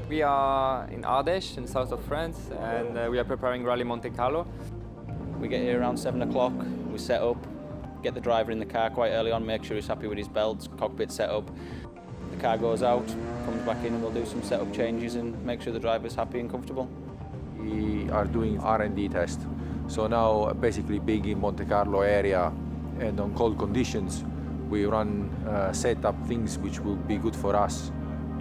We are in Ardèche, in the south of France, and we are preparing Rally Monte Carlo. We get here around 7 o'clock, we set up, get the driver in the car quite early on, make sure he's happy with his belts, cockpit set up. The car goes out, comes back in, and we'll do some setup changes and make sure the driver's happy and comfortable. We are doing R&D test. So now basically being in Monte Carlo area and on cold conditions, we run set up things which will be good for us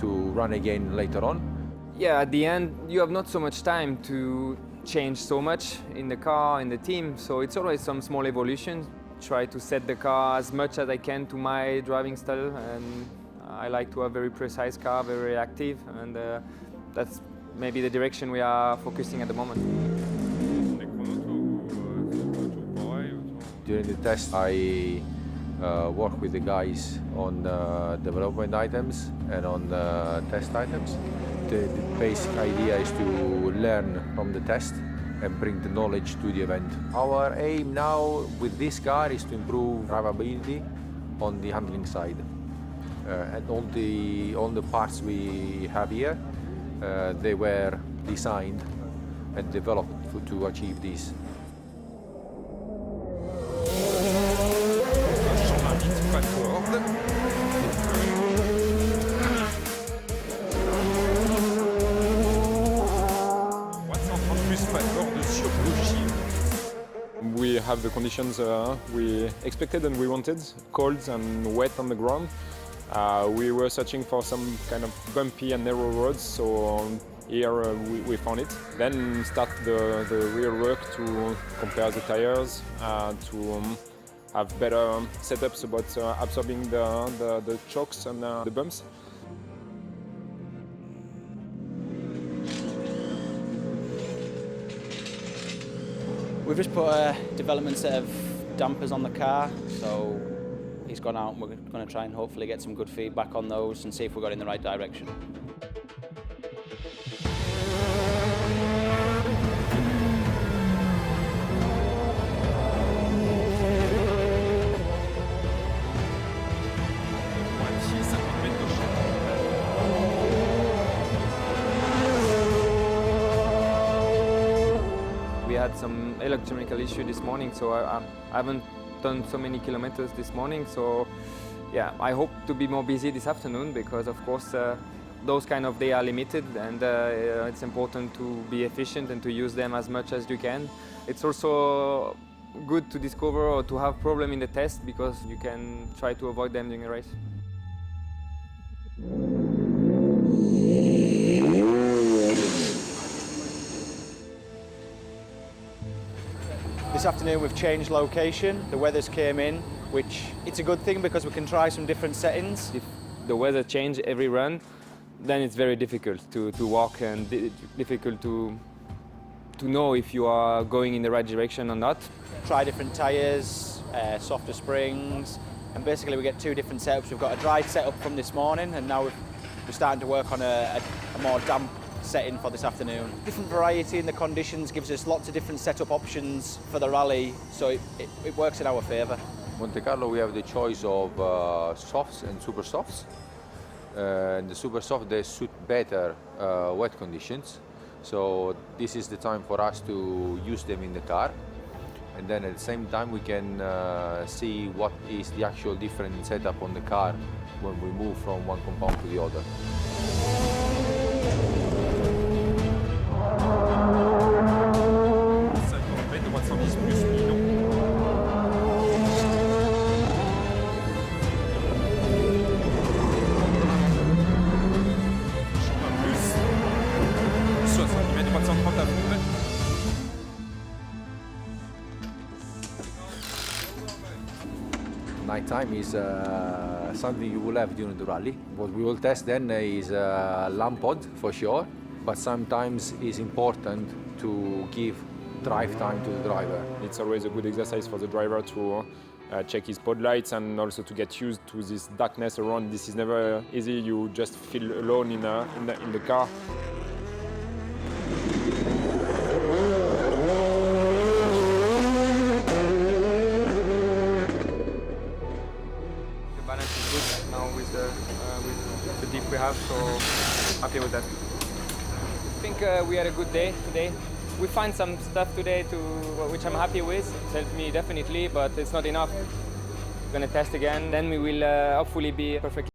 to run again later on. Yeah, at the end, you have not so much time to change so much in the car, in the team, so it's always some small evolutions. Try to set the car as much as I can to my driving style, and I like to have a very precise car, very reactive, and that's maybe the direction we are focusing at the moment. During the test, I work with the guys on development items and on test items. The basic idea is to learn from the test and bring the knowledge to the event. Our aim now with this car is to improve drivability on the handling side. And all the parts we have here, they were designed and developed to achieve this. We have the conditions we expected and we wanted, cold and wet on the ground. We were searching for some kind of bumpy and narrow roads, so here we found it. Then start the real work to compare the tires, to have better setups about absorbing the chokes and the bumps. We've just put a development set of dampers on the car, so he's gone out and we're going to try and hopefully get some good feedback on those and see if we've got in the right direction. We had some electromechanical issue this morning, so I haven't done so many kilometers this morning. So yeah, I hope to be more busy this afternoon because of course those kind of days are limited, and it's important to be efficient and to use them as much as you can. It's also good to discover or to have problem in the test because you can try to avoid them during the race. This afternoon we've changed location, the weather's came in, which it's a good thing because we can try some different settings. If the weather changes every run, then it's very difficult to walk and difficult to know if you are going in the right direction or not. Try different tyres, softer springs, and basically we get two different setups. We've got a dry setup from this morning, and now we're starting to work on a more damp setting for this afternoon. Different variety in the conditions gives us lots of different setup options for the rally, so it works in our favour. Monte Carlo, we have the choice of softs and super softs. The super soft, they suit better wet conditions. So this is the time for us to use them in the car. And then at the same time we can see what is the actual different setup on the car when we move from one compound to the other. Nighttime is something you will have during the rally. What we will test then is lamp pod for sure, but sometimes it's important to give drive time to the driver. It's always a good exercise for the driver to check his pod lights and also to get used to this darkness around. This is never easy. You just feel alone in the car. The balance is good now with the dip we have, so happy with that. think we had a good day today. We find some stuff today which I'm happy with. It helped me definitely, but it's not enough. We're gonna test again, then we will hopefully be perfectly